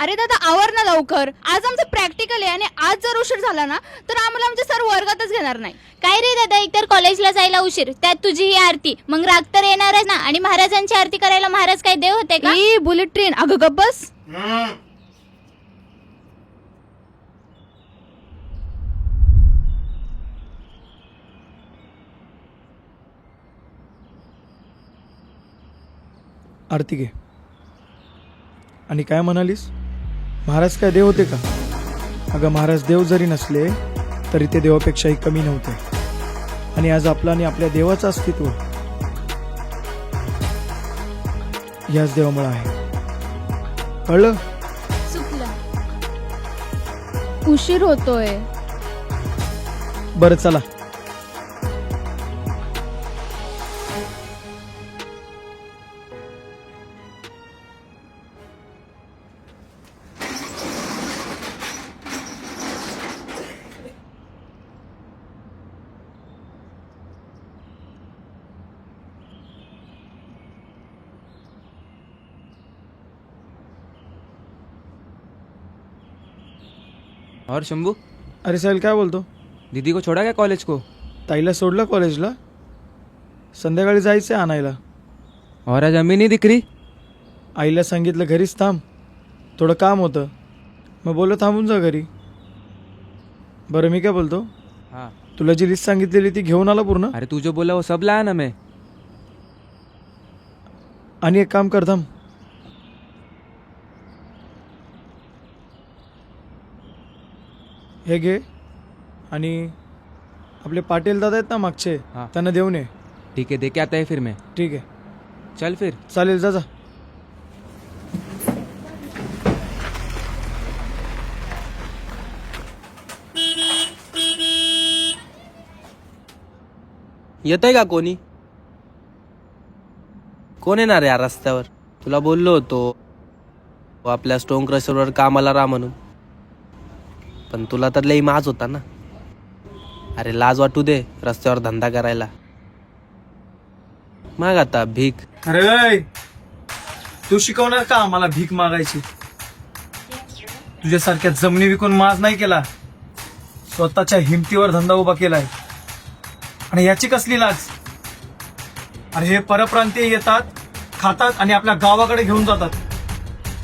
अरे दादा आवर ना लवकर, आज आमचं प्रॅक्टिकल आहे आणि आज जर उशीर झाला ना तर आम्हाला आमचे सर वर्गातच घेणार नाही. काय रे दादा, एकतर कॉलेजला जायला उशीर, त्यात तुझी ही आरती, मग राग तर येणारच ना. आणि महाराजांची आरती करायला महाराज काय देव होते का? ई बुलेट ट्रेन, अगं गप्प बस. आरती घे. आणि काय म्हणालीस, महाराज काय देव होते का? अगं महाराज देव जरी नसले तरी ते देवापेक्षाही कमी नव्हते. आणि आज आपलं आणि आपल्या देवाचं अस्तित्व याच देवामुळे आहे. कळलं? चुकलं. उशीर होतोय. बरं चला. और शंभू, अरे साहिल काय बोलतो? दीदी को छोड़ा क्या कॉलेज को? ताईला सोडलं कॉलेजला, संध्याकाळी जायचं आणायला. और आज अम्मी नहीं दिख रही. आईला सांगितलं घरीच थांब, थोडं काम होतं. मग बोललो थांबून जा घरी. बरं मी काय बोलतो, हाँ. तुला जी लिस्ट सांगितलेली ती घेऊन आला पूर्ण? अरे तू जो बोला वो सब लाया ना मैं. आणि एक काम कर, थांब. हे घे आणि आपले पाटील दादा आहेत ना मागचे, हा. त्यांना देऊन ये. ठीक है, दे के आता है फिर मैं. ठीक आहे, चल फिर. चालेल, जा जा. येतंय का कोणी? कोण येणार या रस्त्यावर? तुला बोललो होतो आपल्या स्टोन क्रशरवर कामाला राहा म्हणून, पण तुला तर लई माज होता ना. अरे लाज वाटू दे रस्त्यावर धंदा करायला. माग आता भीक. अरे तू शिकवणार का आम्हाला भीक मागायची? तुझ्यासारख्या जमिनी विकून माज नाही केला, स्वतःच्या हिमतीवर धंदा उभा केलाय. आणि याची कसली लाज? अरे हे परप्रांतीय येतात, खातात आणि आपल्या गावाकडे घेऊन जातात,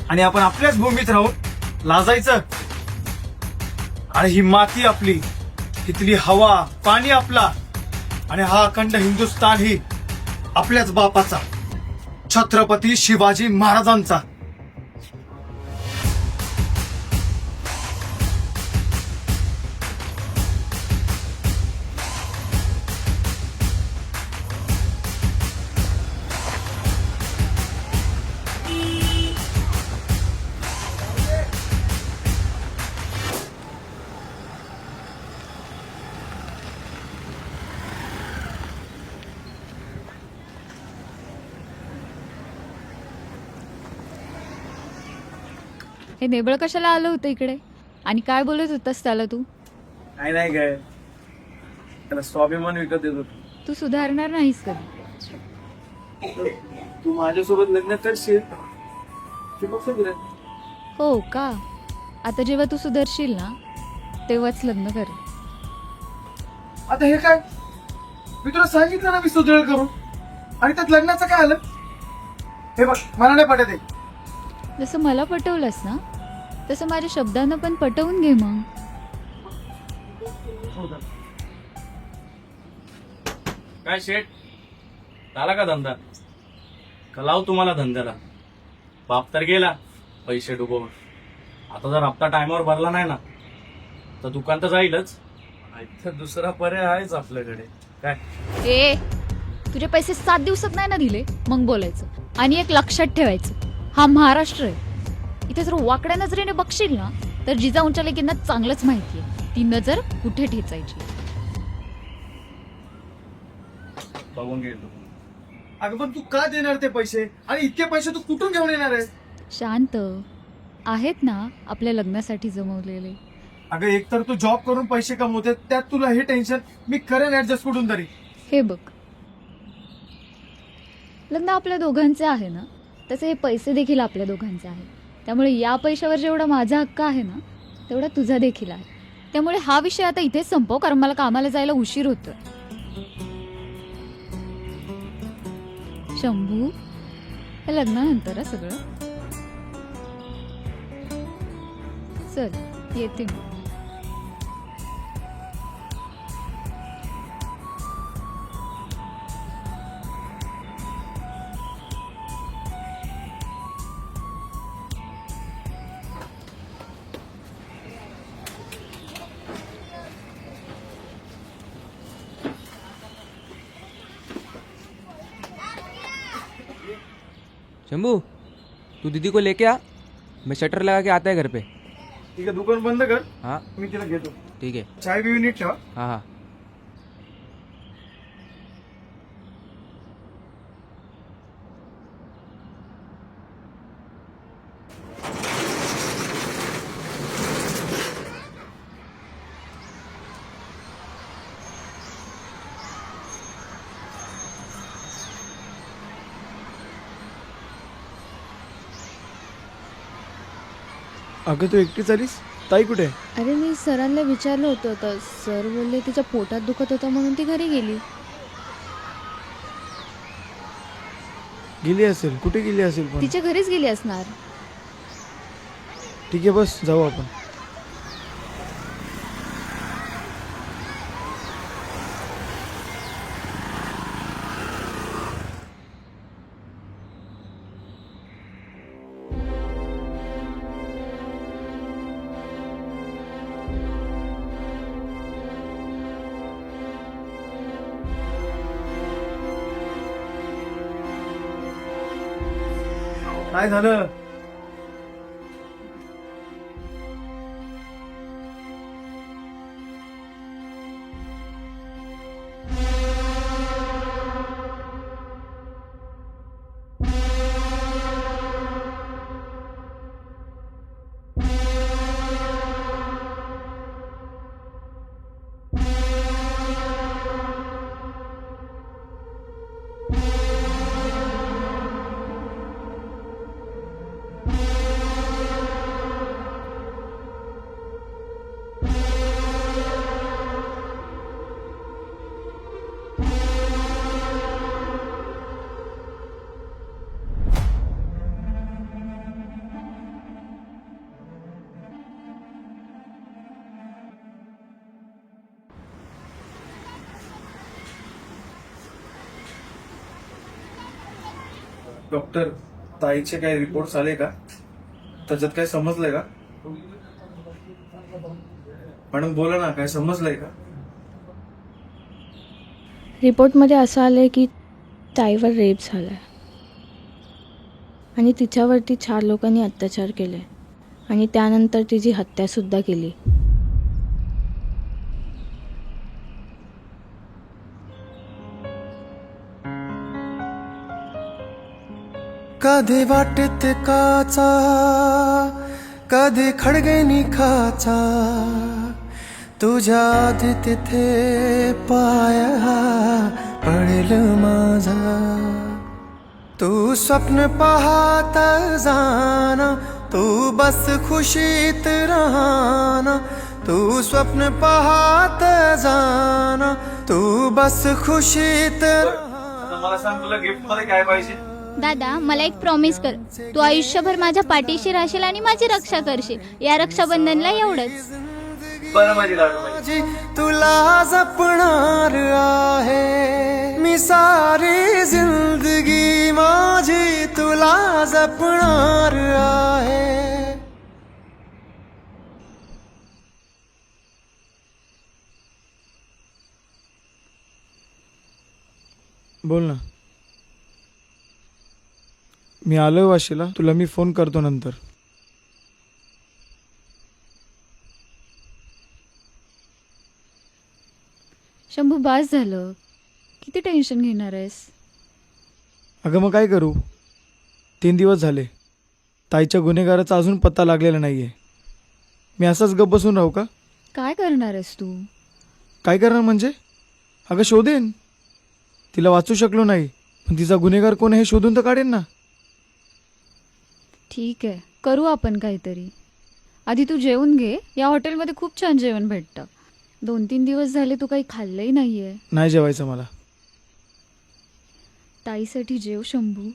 आणि आपण आपल्याच भूमीत राहून लाजायचं. अरे ही माती आपली, इथली हवा पाणी आपला, आणि हा अखंड हिंदुस्थान ही आपल्याच बापाचा, छत्रपती शिवाजी महाराजांचा. हे नेबळ कशाला आलं होतं इकडे आणि काय बोलत होतास त्याला तू? काय नाही काय, त्याला स्वाभिमान विकत देतो. तू सुधारणार नाहीस कधी. तू माझ्यासोबत लग्न करशील? हो का? आता जेव्हा तू सुधारशील ना तेव्हाच लग्न कर. आता हे काय, मी तुला सांगितलं ना मी सुधार करू, आणि त्यात लग्नाचं काय आलं? हे बघ, मला नाही पटत आहे. जसं मला पटवलंस ना तसं माझ्या शब्दानं पण पटवून घे मग. काय शेठ, झाला का धंदा? का लाव तुम्हाला धंद्याला? बाप तर गेला पैसे डुबवून. आता जर हप्ता टायमावर भरला नाही ना तर दुकान तर जाईलच. इथं दुसरा पर्याय आहेच आपल्याकडे. काय ए, तुझे पैसे 7 दिवसात नाही ना दिले मग बोलायचं. आणि एक लक्षात ठेवायचं, हा महाराष्ट्र आहे. इथे जर वाकड्या नजरेने बघशील ना तर जिजाऊंच्या लेकींना चांगलंच माहितीये ती नजर कुठे ठेचायची. बघून गेलो. अगं पण तू का देणार ते पैसे, आणि इतके पैसे तू कुठून घेऊन येणार आहे? शांत आहेत ना आपल्या लग्नासाठी जमवलेले. अगं एकतर तू जॉब करून पैसे कमवते, त्यात तुला हे टेन्शन. मी करेन ऍडजस्ट कुठून तरी. हे बघ, लग्न आपल्या दोघांचे आहे ना, त्याचे हे पैसे देखील आपल्या दोघांचे आहे. त्यामुळे या पैशावर जेवढा माझा हक्क आहे ना तेवढा तुझा देखील आहे. त्यामुळे हा विषय आता इथेच संपव, कारण मला कामाला जायला उशीर होतोय. शंभू, हे लग्नानंतर हं सगळं. चल येते मी. शंभू, तू दीदी को लेके आ, मैं शटर लगा के आता है घर पे. ठीक आहे, दुकान बंद कर, हाँ मी तिला घेतो. ठीक है. चाय बी नीट ठेवा. हाँ हाँ. अगं तू एकटीच आलीस? ताई कुठे? अरे मी सरांना विचारलं होतं तर सर बोलले तिच्या पोटात दुखत होतं म्हणून ती घरी गेली. गेली असेल. कुठे गेली असेल पण? तिच्या घरीच गेली असणार. ठीक आहे, बस जाऊ आपण. काय झालं? डॉक्टर, ताईचे काही रिपोर्ट्स आले का? त्याच्यात काय समजलंय का? मॅडम बोला ना, काय समजलंय का? रिपोर्टमध्ये असं आलं आहे की ताईवर रेप झाला आहे आणि तिच्यावरती 4 लोकांनी अत्याचार केले आणि त्यानंतर तिची हत्यासुद्धा केली. कधी वाटेत काचा, कधी खडगेनी खाचा, तुझ्या आधी तिथे पाय पडेल माझा. तू स्वप्न पाहत जाना, तू बस खुशीत राहना. तू स्वप्न पाहत जाना, तू बस खुशीत राहना. मला सांग, तुला गिफ्ट मध्ये काय पाहिजे? दादा, मला एक प्रॉमिस कर. तू आयुष्यभर माझ्या पाठीशी राहशील आणि माझी रक्षा करशील. या रक्षाबंधनला एवढंच. बरं, माझी लाडू माझी तुला जपणार आहे मी, सारी जिंदगी माझी तुला जपणार आहे. बोल ना. मी आलोय वाशीला, तुला मी फोन करतो नंतर. शंभू, बास झालं. किती टेन्शन घेणार आहेस? अगं मग काय करू? 3 दिवस झाले, ताईच्या गुन्हेगाराचा अजून पत्ता लागलेला नाहीये. मी असाच गप्प बसून राहू का? काय करणार आहेस तू? काय करणार म्हणजे? अगं शोधेन. तिला वाचू शकलो नाही, पण तिचा गुन्हेगार कोण आहे हे शोधून तर काढेन ना. ठीक आहे, करू आपण काहीतरी. आधी तू जेवून घे. या हॉटेलमध्ये खूप छान जेवण भेटतं. 2-3 दिवस झाले तू काही खाल्लंही नाहीये. नाही जेवायचं मला. ताईसाठी जेव शंभू.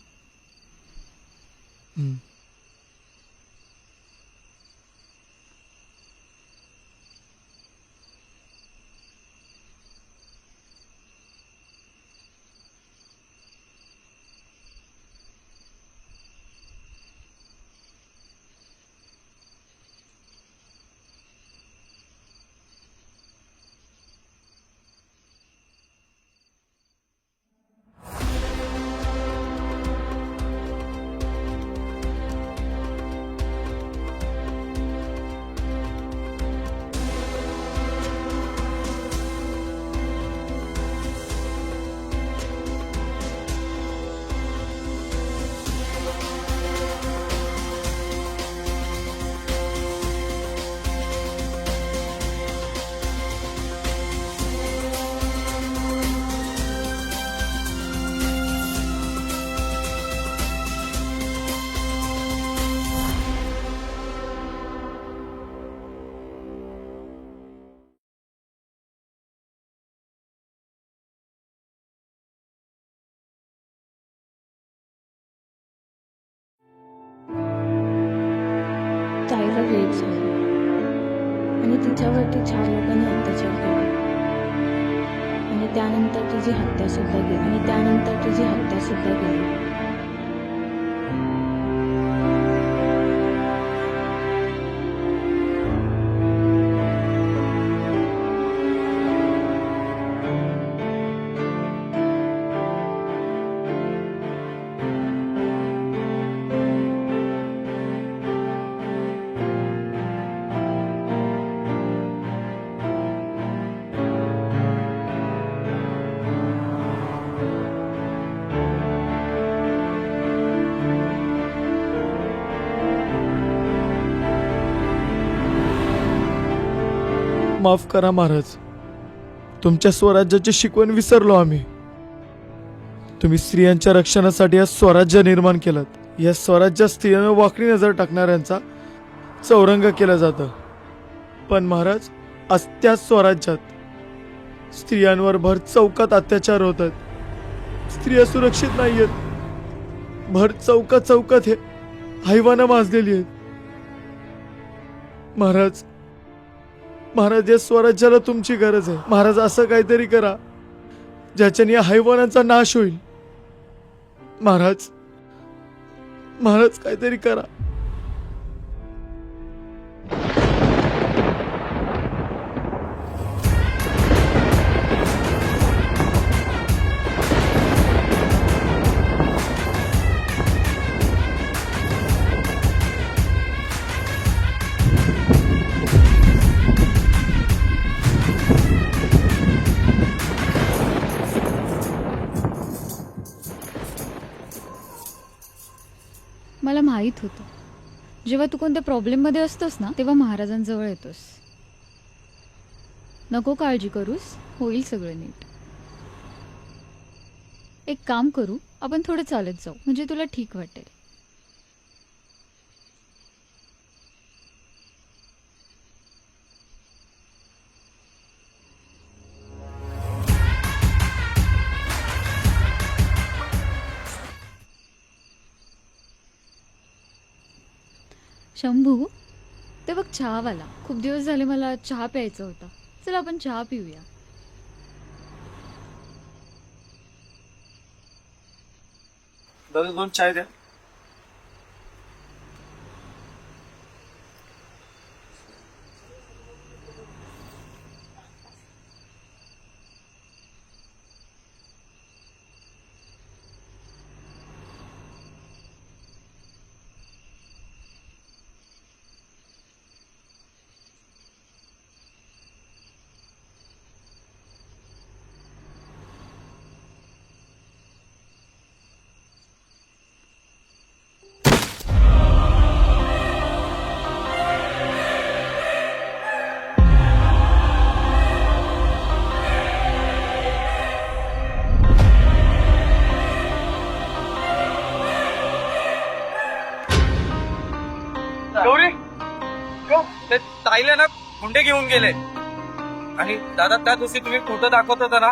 ताईला रेप झाला आणि तिच्यावरती 4 लोकांनी अत्याचार केला आणि त्यानंतर तिची हत्या सुद्धा केली. माफ करा महाराज. तुमच्या स्वराज्याची शिकवण विसरलो आम्ही. तुम्ही स्त्रियांच्या रक्षणासाठी या स्वराज्य निर्माण केलं. या स्वराज्यात स्त्रियांवर वाकडी नजर टाकणाऱ्यांचा चौरंग केलं जातं. पण महाराज, आज त्या स्वराज्यात स्त्रियांवर भर चौकात अत्याचार होतात. स्त्रिया सुरक्षित नाही आहेत. भर चौकात हे हैवानं माजलेली आहेत. महाराज, या स्वराज्याला तुमची गरज आहे. महाराज, असं काहीतरी करा ज्याच्याने या हैवानांचा नाश होईल. महाराज, काहीतरी करा. मला माहीत होतं, जेव्हा तू कोणत्या प्रॉब्लेममध्ये असतोस ना, तेव्हा महाराजांजवळ येतोस. नको काळजी करूस, होईल सगळं नीट. एक काम करू, आपण थोडं चालत जाऊ, म्हणजे तुला ठीक वाटेल. शंभू, ते बघ चहावाला. खूप दिवस झाले मला चहा प्यायचा होता. चल आपण चहा पिऊया. दादा 2 चाय द्या. हुंडे घेऊन गेले. आणि दादा त्या दिवशी तुम्ही फोटो दाखवत होता ना,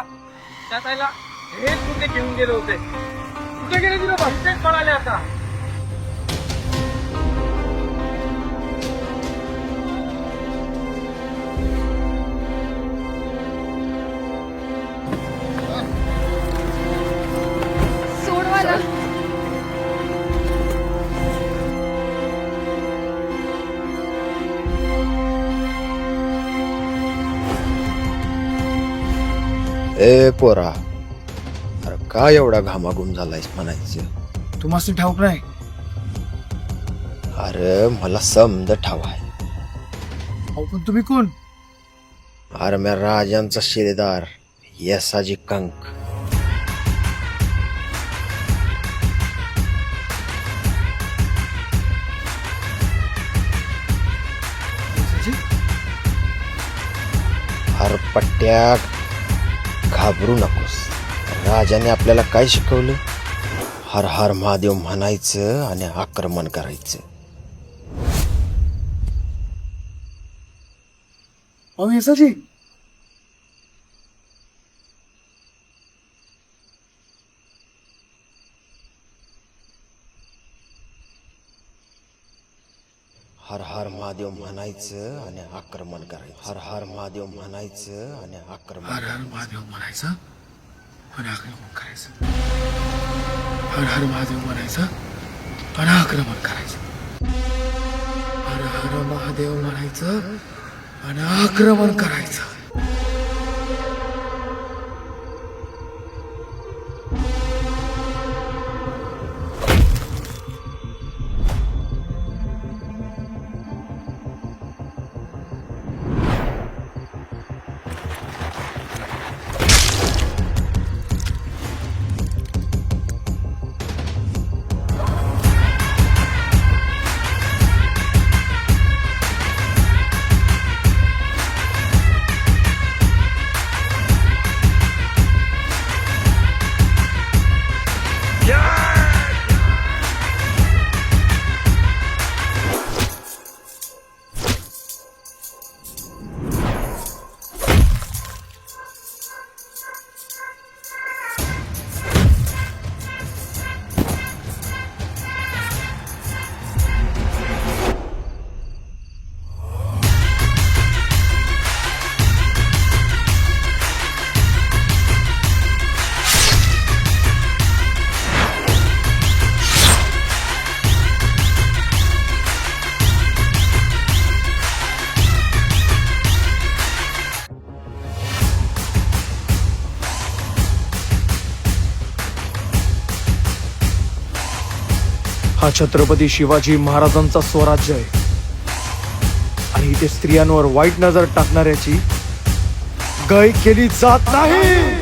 त्या टायला हेच हुंडे घेऊन गेले होते. कुठे गेले तुला भरतेच पळाले आता. सोड मला. ए पोरा, अरे काय एवढा घामाघूम झालायस म्हणायचं? तुम्हाला ठाऊक नाही. अरे मला समज ठाव आहे. अहो पण तुम्ही कोण? अरे मी राजांचा शिलेदार यसाजी कंक. अरे पट्ट्या, घाबरू नकोस. राजाने आपल्याला काय शिकवलं? हर हर महादेव म्हणायचं आणि आक्रमण करायचं. अहो येसाजी, हर हर महादेव म्हणायचं आणि आक्रमण करायचं. हर हर महादेव म्हणायचं आणि आक्रमण. हर हर महादेव म्हणायचं आणि आक्रमण करायचं. हर हर महादेव म्हणायचं आणि आक्रमण करायचं. हर हर महादेव म्हणायचं आणि आक्रमण करायचं. हा छत्रपती शिवाजी महाराजांचा स्वराज्य आहे आणि इथे स्त्रियांवर वाईट नजर टाकणाऱ्याची गय केली जात नाही.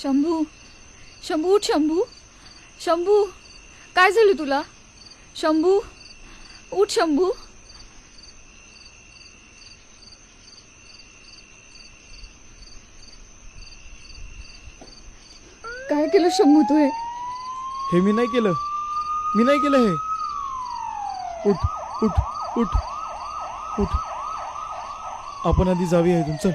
शंभू, शंभू उठ. शंभू, शंभू काय झालं तुला? शंभू उठ. शंभू काय केलं शंभू तू? हे मी नाही केलं, मी नाही केलं हे. उठ उठ उठ उठ. आपण आधी जाऊया इथून, चल.